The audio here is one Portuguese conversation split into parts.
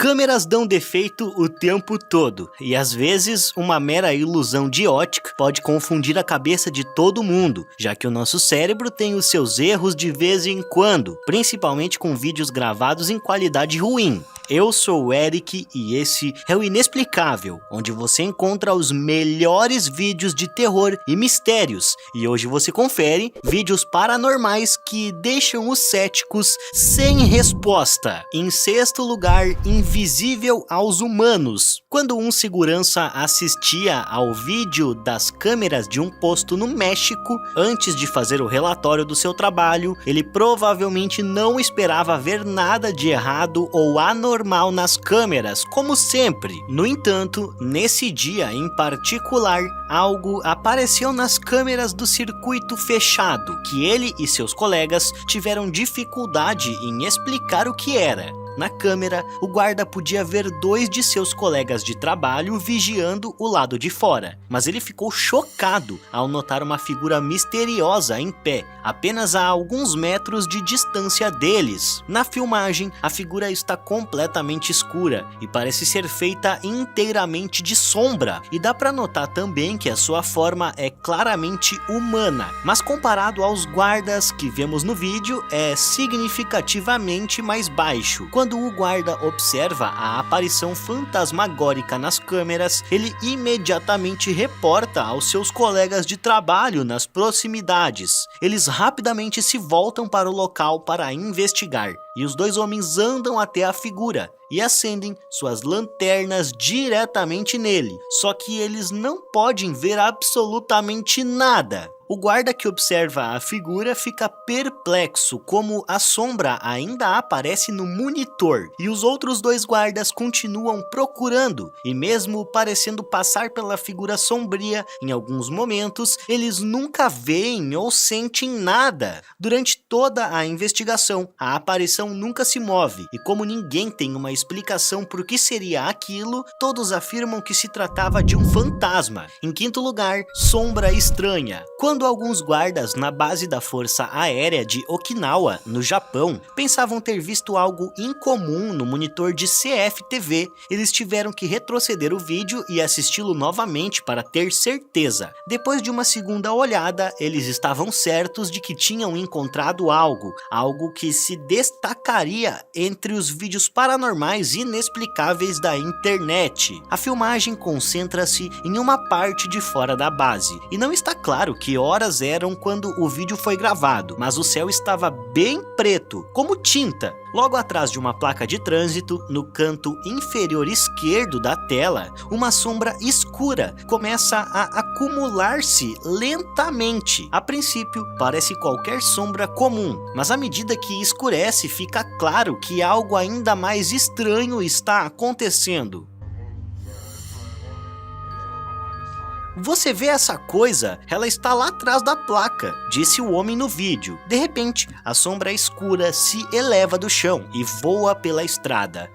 Câmeras dão defeito o tempo todo, e às vezes uma mera ilusão de ótica pode confundir a cabeça de todo mundo, já que o nosso cérebro tem os seus erros de vez em quando, principalmente com vídeos gravados em qualidade ruim. Eu sou o Eric e esse é o Inexplicável, onde você encontra os melhores vídeos de terror e mistérios. E hoje você confere vídeos paranormais que deixam os céticos sem resposta. Em sexto lugar, invisível aos humanos. Quando um segurança assistia ao vídeo das câmeras de um posto no México, antes de fazer o relatório do seu trabalho, ele provavelmente não esperava ver nada de errado ou anormal nas câmeras, como sempre. No entanto, nesse dia em particular, algo apareceu nas câmeras do circuito fechado, que ele e seus colegas tiveram dificuldade em explicar o que era. Na câmera, o guarda podia ver dois de seus colegas de trabalho vigiando o lado de fora, mas ele ficou chocado ao notar uma figura misteriosa em pé, apenas a alguns metros de distância deles. Na filmagem, a figura está completamente escura e parece ser feita inteiramente de sombra, e dá para notar também que a sua forma é claramente humana, mas comparado aos guardas que vemos no vídeo, é significativamente mais baixo. Quando o guarda observa a aparição fantasmagórica nas câmeras, ele imediatamente reporta aos seus colegas de trabalho nas proximidades. Eles rapidamente se voltam para o local para investigar, e os dois homens andam até a figura e acendem suas lanternas diretamente nele, só que eles não podem ver absolutamente nada. O guarda que observa a figura fica perplexo como a sombra ainda aparece no monitor, e os outros dois guardas continuam procurando, e mesmo parecendo passar pela figura sombria em alguns momentos, eles nunca veem ou sentem nada. Durante toda a investigação, a aparição nunca se move, e como ninguém tem uma explicação por que seria aquilo, todos afirmam que se tratava de um fantasma. Em quinto lugar, sombra estranha. Quando alguns guardas na base da Força Aérea de Okinawa, no Japão, pensavam ter visto algo incomum no monitor de CFTV, eles tiveram que retroceder o vídeo e assisti-lo novamente para ter certeza. Depois de uma segunda olhada, eles estavam certos de que tinham encontrado algo que se destacaria entre os vídeos paranormais inexplicáveis da internet. A filmagem concentra-se em uma parte de fora da base, e não está claro que horas eram quando o vídeo foi gravado, mas o céu estava bem preto, como tinta. Logo atrás de uma placa de trânsito, no canto inferior esquerdo da tela, uma sombra escura começa a acumular-se lentamente. A princípio, parece qualquer sombra comum, mas à medida que escurece, fica claro que algo ainda mais estranho está acontecendo. "Você vê essa coisa? Ela está lá atrás da placa", disse o homem no vídeo. De repente, a sombra escura se eleva do chão e voa pela estrada.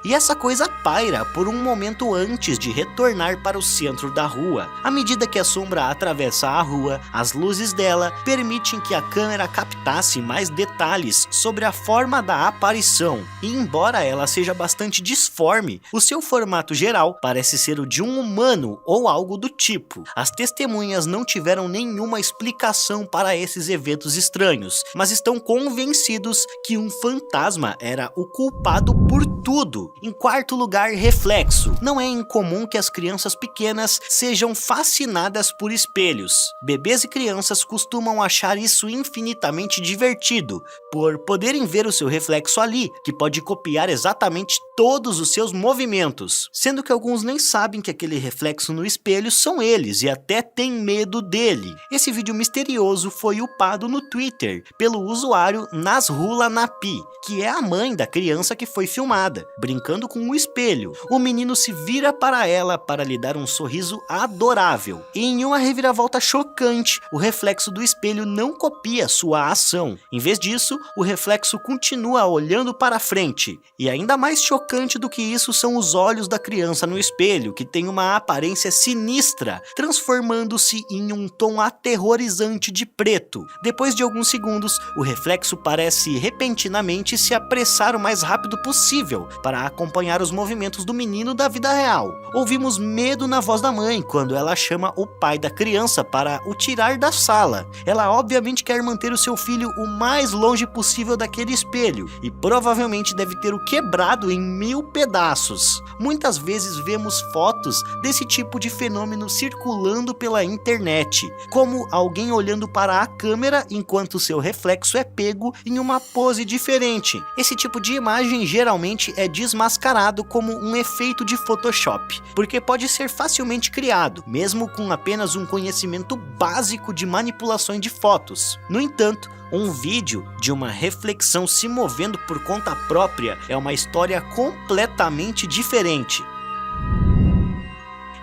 E essa coisa paira por um momento antes de retornar para o centro da rua. À medida que a sombra atravessa a rua, as luzes dela permitem que a câmera captasse mais detalhes sobre a forma da aparição. E embora ela seja bastante disforme, o seu formato geral parece ser o de um humano ou algo do tipo. As testemunhas não tiveram nenhuma explicação para esses eventos estranhos, mas estão convencidos que um fantasma era o culpado por tudo. Em quarto lugar, reflexo. Não é incomum que as crianças pequenas sejam fascinadas por espelhos. Bebês e crianças costumam achar isso infinitamente divertido, por poderem ver o seu reflexo ali, que pode copiar exatamente todos os seus movimentos, sendo que alguns nem sabem que aquele reflexo no espelho são eles e até têm medo dele. Esse vídeo misterioso foi upado no Twitter pelo usuário Nasrullah Napi, que é a mãe da criança que foi filmada. sentada, brincando com o espelho. O menino se vira para ela para lhe dar um sorriso adorável. E em uma reviravolta chocante, o reflexo do espelho não copia sua ação. Em vez disso, o reflexo continua olhando para frente. E ainda mais chocante do que isso são os olhos da criança no espelho, que tem uma aparência sinistra, transformando-se em um tom aterrorizante de preto. Depois de alguns segundos, o reflexo parece repentinamente se apressar o mais rápido possível para acompanhar os movimentos do menino da vida real. Ouvimos medo na voz da mãe quando ela chama o pai da criança para o tirar da sala. Ela obviamente quer manter o seu filho o mais longe possível daquele espelho e provavelmente deve ter o quebrado em 1000 pedaços. Muitas vezes vemos fotos desse tipo de fenômeno circulando pela internet, como alguém olhando para a câmera enquanto seu reflexo é pego em uma pose diferente. Esse tipo de imagem geralmente é desmascarado como um efeito de Photoshop, porque pode ser facilmente criado, mesmo com apenas um conhecimento básico de manipulações de fotos. No entanto, um vídeo de uma reflexão se movendo por conta própria é uma história completamente diferente.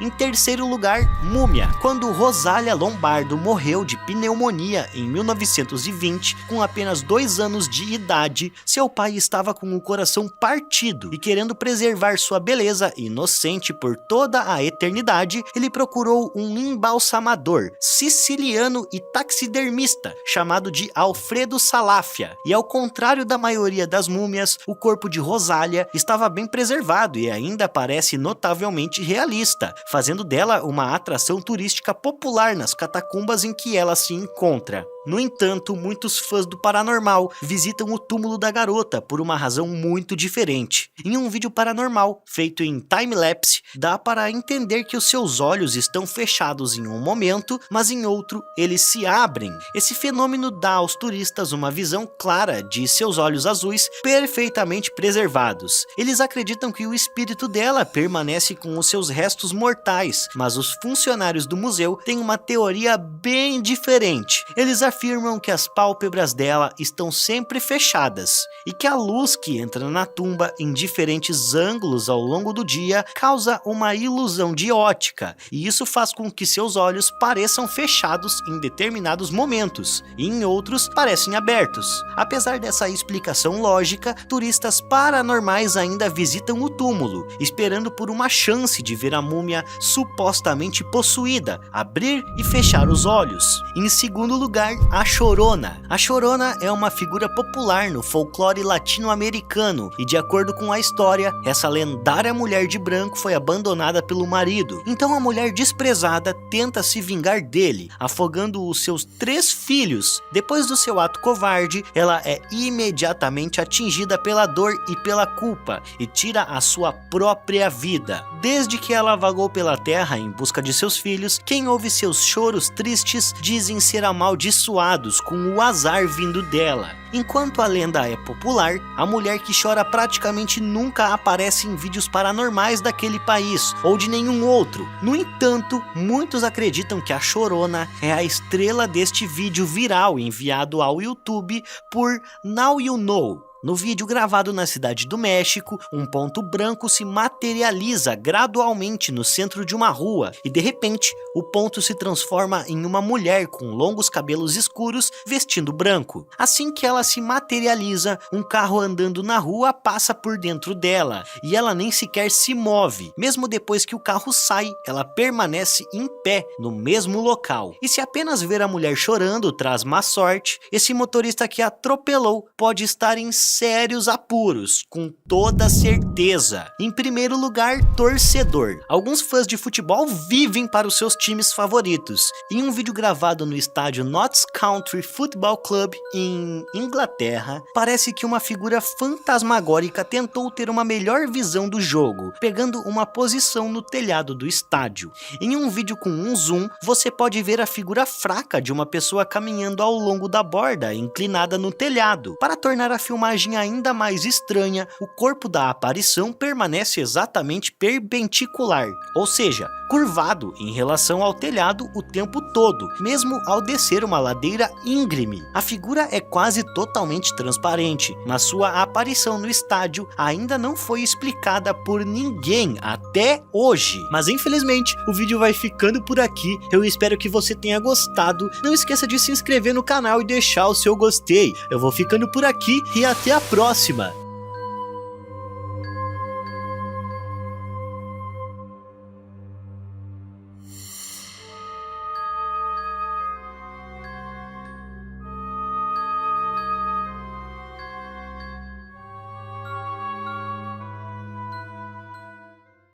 Em terceiro lugar, Múmia. Quando Rosália Lombardo morreu de pneumonia em 1920, com apenas 2 anos de idade, seu pai estava com o coração partido e querendo preservar sua beleza inocente por toda a eternidade, ele procurou um embalsamador siciliano e taxidermista, chamado de Alfredo Salafia. E ao contrário da maioria das múmias, o corpo de Rosália estava bem preservado e ainda parece notavelmente realista, fazendo dela uma atração turística popular nas catacumbas em que ela se encontra. No entanto, muitos fãs do paranormal visitam o túmulo da garota por uma razão muito diferente. Em um vídeo paranormal, feito em time-lapse, dá para entender que os seus olhos estão fechados em um momento, mas em outro eles se abrem. Esse fenômeno dá aos turistas uma visão clara de seus olhos azuis perfeitamente preservados. Eles acreditam que o espírito dela permanece com os seus restos mortais, mas os funcionários do museu têm uma teoria bem diferente. Eles afirmam que as pálpebras dela estão sempre fechadas e que a luz que entra na tumba em diferentes ângulos ao longo do dia causa uma ilusão de ótica, e isso faz com que seus olhos pareçam fechados em determinados momentos e em outros parecem abertos. Apesar dessa explicação lógica, turistas paranormais ainda visitam o túmulo, esperando por uma chance de ver a múmia supostamente possuída, abrir e fechar os olhos. Em segundo lugar, a Chorona. A Chorona é uma figura popular no folclore latino-americano e, de acordo com a história, essa lendária mulher de branco foi abandonada pelo marido. Então a mulher desprezada tenta se vingar dele, afogando os seus 3 filhos. Depois do seu ato covarde, ela é imediatamente atingida pela dor e pela culpa e tira a sua própria vida. Desde que ela vagou pela terra em busca de seus filhos, quem ouve seus choros tristes dizem ser amaldiçoados com o azar vindo dela. Enquanto a lenda é popular, a mulher que chora praticamente nunca aparece em vídeos paranormais daquele país ou de nenhum outro. No entanto, muitos acreditam que a Chorona é a estrela deste vídeo viral enviado ao YouTube por Now You Know. No vídeo gravado na cidade do México, um ponto branco se materializa gradualmente no centro de uma rua e, de repente, o ponto se transforma em uma mulher com longos cabelos escuros vestindo branco. Assim que ela se materializa, um carro andando na rua passa por dentro dela e ela nem sequer se move. Mesmo depois que o carro sai, ela permanece em pé no mesmo local. E se apenas ver a mulher chorando traz má sorte, esse motorista que a atropelou pode estar em sérios apuros, com toda certeza. Em primeiro lugar, torcedor. Alguns fãs de futebol vivem para os seus times favoritos. Em um vídeo gravado no estádio Notts Country Football Club em Inglaterra, parece que uma figura fantasmagórica tentou ter uma melhor visão do jogo, pegando uma posição no telhado do estádio. Em um vídeo com um zoom, você pode ver a figura fraca de uma pessoa caminhando ao longo da borda, inclinada no telhado. Para tornar a filmagem imagem ainda mais estranha, o corpo da aparição permanece exatamente perpendicular, ou seja, curvado em relação ao telhado o tempo todo, mesmo ao descer uma ladeira íngreme. A figura é quase totalmente transparente, mas sua aparição no estádio ainda não foi explicada por ninguém até hoje. Mas infelizmente, o vídeo vai ficando por aqui. Eu espero que você tenha gostado. Não esqueça de se inscrever no canal e deixar o seu gostei. Eu vou ficando por aqui e até a próxima!